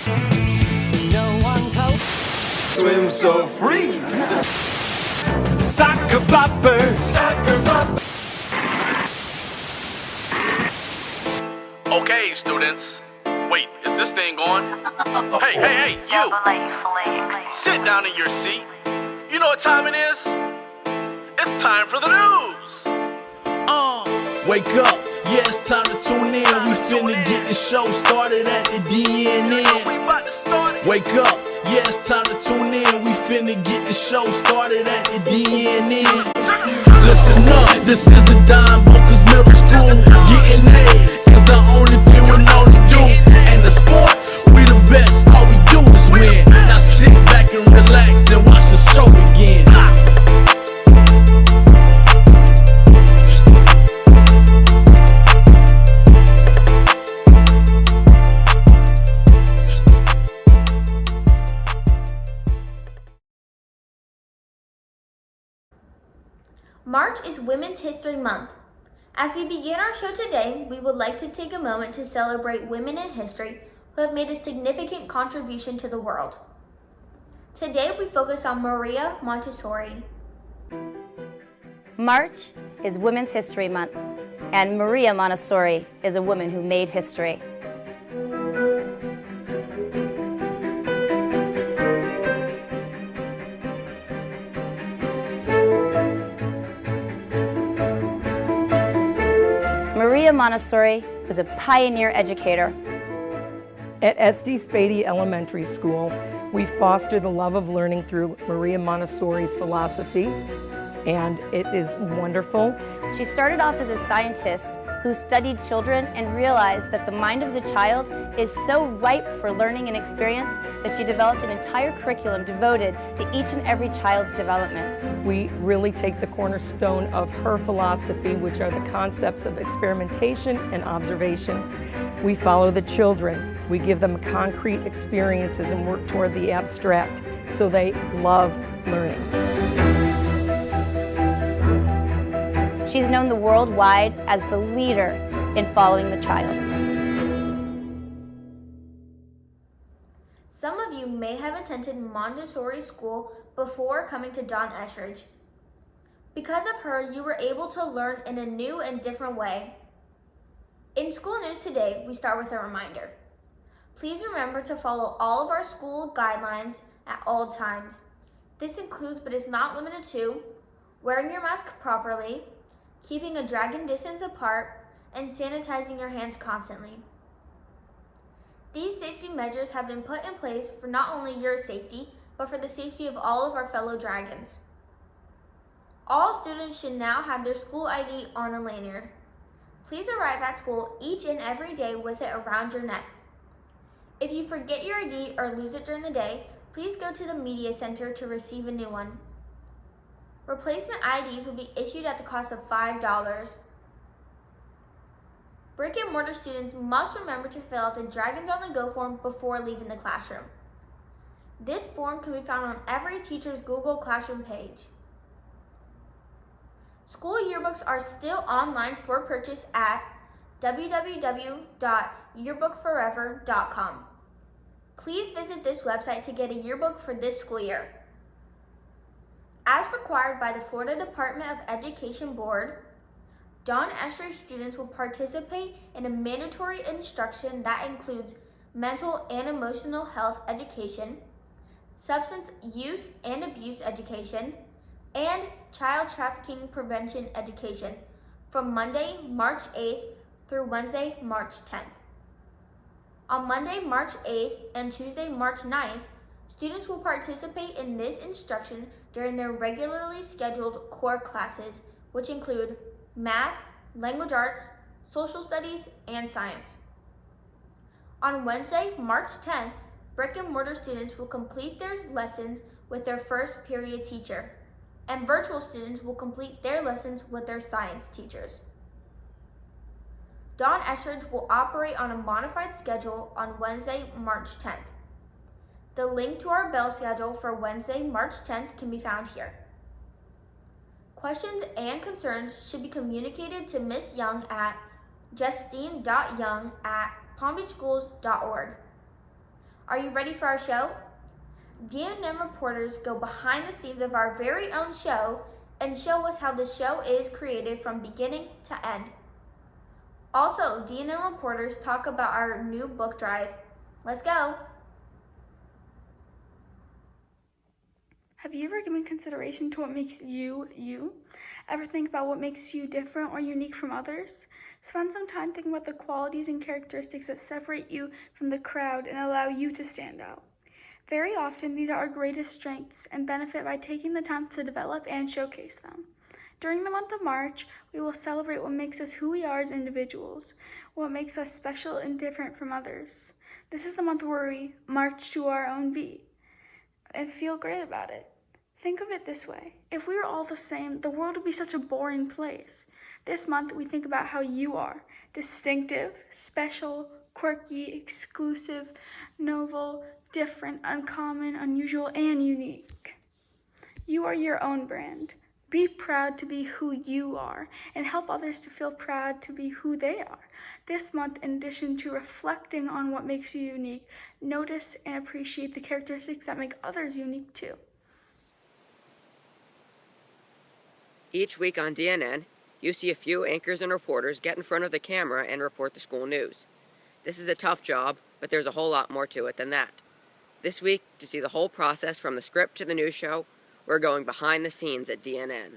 No one goes. Swim so free. Soccer bopper, soccer bopper. Okay, students. Wait, is this thing on? Hey, you! Sit down in your seat. You know what time it is? It's time for the news! Wake up, yeah, it's time to tune in. We finna get the show started at the DNN. We about to start it. Wake up, yeah, it's time to tune in. We finna get the show started at the DNN. Listen up, this is the Don Boca's middle school. Getting A's is the only thing we know to do. And the sport, we the best, all we do is win. Now sit back and relax and watch the show begin. March is Women's History Month. As we begin our show today, we would like to take a moment to celebrate women in history who have made a significant contribution to the world. Today we focus on Maria Montessori. March is Women's History Month, and Maria Montessori is a woman who made history. Maria Montessori was a pioneer educator. At SD Spady Elementary School, we foster the love of learning through Maria Montessori's philosophy, and it is wonderful. She started off as a scientist who studied children and realized that the mind of the child is so ripe for learning and experience that she developed an entire curriculum devoted to each and every child's development. We really take the cornerstone of her philosophy, which are the concepts of experimentation and observation. We follow the children. We give them concrete experiences and work toward the abstract so they love learning. She's known the worldwide as the leader in following the child. Some of you may have attended Montessori school before coming to Don Eshridge. Because of her, you were able to learn in a new and different way. In school news today, we start with a reminder. Please remember to follow all of our school guidelines at all times. This includes, but is not limited to, wearing your mask properly, keeping a dragging distance apart, and sanitizing your hands constantly. These safety measures have been put in place for not only your safety, but for the safety of all of our fellow dragons. All students should now have their school ID on a lanyard. Please arrive at school each and every day with it around your neck. If you forget your ID or lose it during the day, please go to the media center to receive a new one. Replacement IDs will be issued at the cost of $5. Brick and mortar students must remember to fill out the Dragons on the Go form before leaving the classroom. This form can be found on every teacher's Google Classroom page. School yearbooks are still online for purchase at www.yearbookforever.com. Please visit this website to get a yearbook for this school year. As required by the Florida Department of Education Board, Don Eshridge students will participate in a mandatory instruction that includes mental and emotional health education, substance use and abuse education, and child trafficking prevention education from Monday, March 8th through Wednesday, March 10th. On Monday, March 8th and Tuesday, March 9th, students will participate in this instruction during their regularly scheduled core classes, which include math, language arts, social studies, and science. On Wednesday, March 10th, brick and mortar students will complete their lessons with their first period teacher, and virtual students will complete their lessons with their science teachers. Don Eshridge will operate on a modified schedule on Wednesday, March 10th. The link to our bell schedule for Wednesday, March 10th can be found here. Questions and concerns should be communicated to Ms. Young at justine.young@palmbeachschools.org. Are you ready for our show? DNN reporters go behind the scenes of our very own show and show us how the show is created from beginning to end. Also, DNN reporters talk about our new book drive. Let's go! Have you ever given consideration to what makes you, you? Ever think about what makes you different or unique from others? Spend some time thinking about the qualities and characteristics that separate you from the crowd and allow you to stand out. Very often, these are our greatest strengths and benefit by taking the time to develop and showcase them. During the month of March, we will celebrate what makes us who we are as individuals, what makes us special and different from others. This is the month where we march to our own beat and feel great about it. Think of it this way. If we were all the same, the world would be such a boring place. This month, we think about how you are. Distinctive, special, quirky, exclusive, novel, different, uncommon, unusual, and unique. You are your own brand. Be proud to be who you are and help others to feel proud to be who they are. This month, in addition to reflecting on what makes you unique, notice and appreciate the characteristics that make others unique too. Each week on DNN, you see a few anchors and reporters get in front of the camera and report the school news. This is a tough job, but there's a whole lot more to it than that. This week, to see the whole process from the script to the news show, we're going behind the scenes at DNN.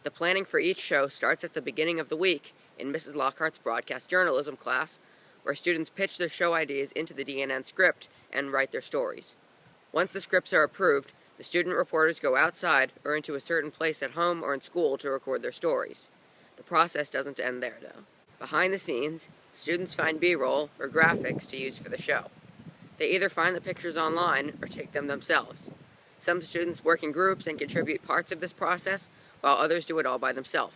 The planning for each show starts at the beginning of the week in Mrs. Lockhart's broadcast journalism class, where students pitch their show ideas into the DNN script and write their stories. Once the scripts are approved, the student reporters go outside or into a certain place at home or in school to record their stories. The process doesn't end there, though. Behind the scenes, students find B-roll or graphics to use for the show. They either find the pictures online or take them themselves. Some students work in groups and contribute parts of this process, while others do it all by themselves.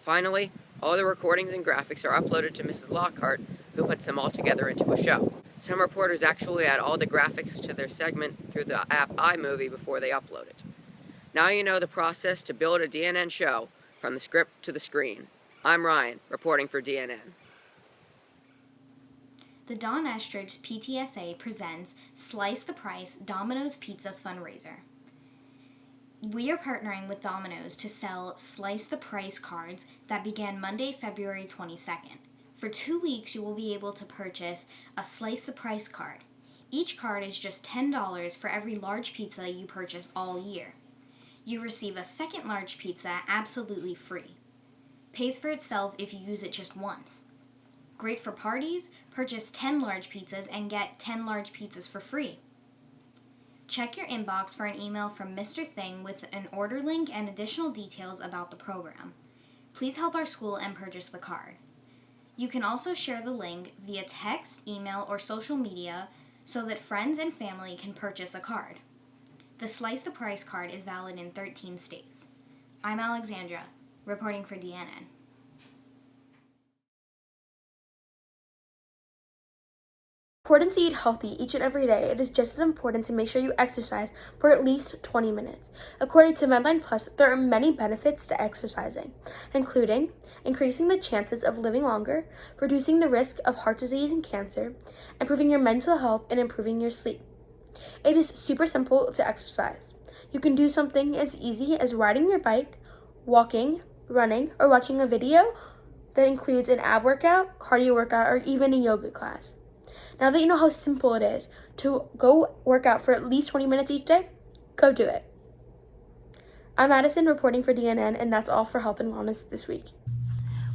Finally, all the recordings and graphics are uploaded to Mrs. Lockhart, who puts them all together into a show. Some reporters actually add all the graphics to their segment through the app iMovie before they upload it. Now you know the process to build a DNN show from the script to the screen. I'm Ryan, reporting for DNN. The Don Estridge PTSA presents Slice the Price Domino's Pizza Fundraiser. We are partnering with Domino's to sell Slice the Price cards that began Monday, February 22nd. For 2 weeks, you will be able to purchase a Slice the Price card. Each card is just $10 for every large pizza you purchase all year. You receive a second large pizza absolutely free. Pays for itself if you use it just once. Great for parties, purchase 10 large pizzas and get 10 large pizzas for free. Check your inbox for an email from Mr. Thing with an order link and additional details about the program. Please help our school and purchase the card. You can also share the link via text, email, or social media so that friends and family can purchase a card. The Slice the Price card is valid in 13 states. I'm Alexandra, reporting for DNN. Important to eat healthy each and every day. It is just as important to make sure you exercise for at least 20 minutes. According to Medline Plus, there are many benefits to exercising, including increasing the chances of living longer, reducing the risk of heart disease and cancer, improving your mental health, and improving your sleep. It is super simple to exercise. You can do something as easy as riding your bike, walking, running, or watching a video that includes an ab workout, cardio workout, or even a yoga class. Now that you know how simple it is to go work out for at least 20 minutes each day, go do it. I'm Madison reporting for DNN, and that's all for health and wellness this week.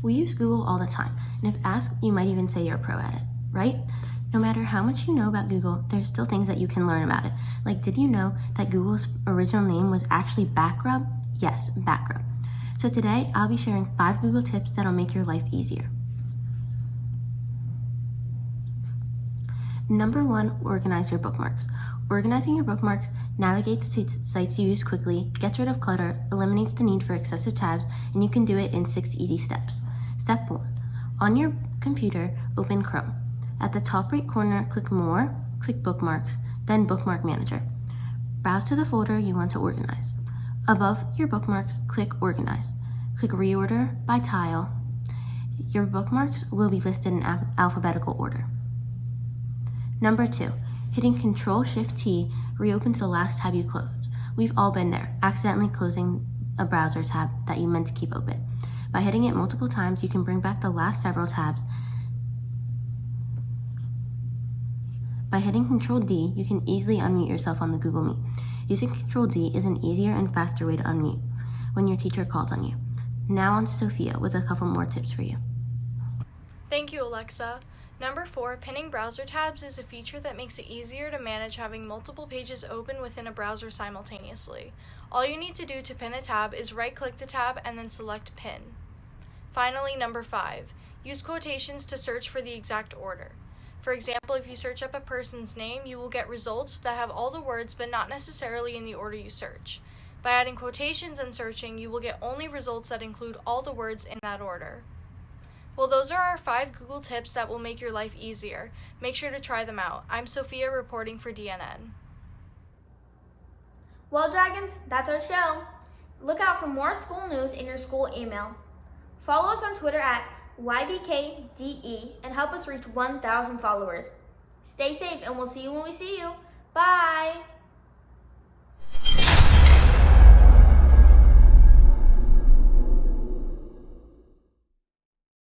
We use Google all the time, and if asked, you might even say you're a pro at it, right? No matter how much you know about Google, there's still things that you can learn about it. Like, did you know that Google's original name was actually Backrub? Yes, Backrub. So today, I'll be sharing 5 Google tips that'll make your life easier. Number 1, organize your bookmarks. Organizing your bookmarks navigates to sites you use quickly, gets rid of clutter, eliminates the need for excessive tabs, and you can do it in 6 easy steps. Step 1. On your computer, open Chrome. At the top right corner, click More, click Bookmarks, then Bookmark Manager. Browse to the folder you want to organize. Above your bookmarks, click Organize. Click Reorder by tile. Your bookmarks will be listed in alphabetical order. Number 2, Hitting Control-Shift-T reopens the last tab you closed. We've all been there, accidentally closing a browser tab that you meant to keep open. By hitting it multiple times, you can bring back the last several tabs. By hitting Control-D, you can easily unmute yourself on the Google Meet. Using Control-D is an easier and faster way to unmute when your teacher calls on you. Now on to Sophia with a couple more tips for you. Thank you, Alexa. Number 4, pinning browser tabs is a feature that makes it easier to manage having multiple pages open within a browser simultaneously. All you need to do to pin a tab is right-click the tab and then select Pin. Finally, number 5, use quotations to search for the exact order. For example, if you search up a person's name, you will get results that have all the words but not necessarily in the order you search. By adding quotations and searching, you will get only results that include all the words in that order. Well, those are our 5 Google tips that will make your life easier. Make sure to try them out. I'm Sophia reporting for DNN. Well, Dragons, that's our show. Look out for more school news in your school email. Follow us on Twitter at YBKDE and help us reach 1,000 followers. Stay safe and we'll see you when we see you. Bye!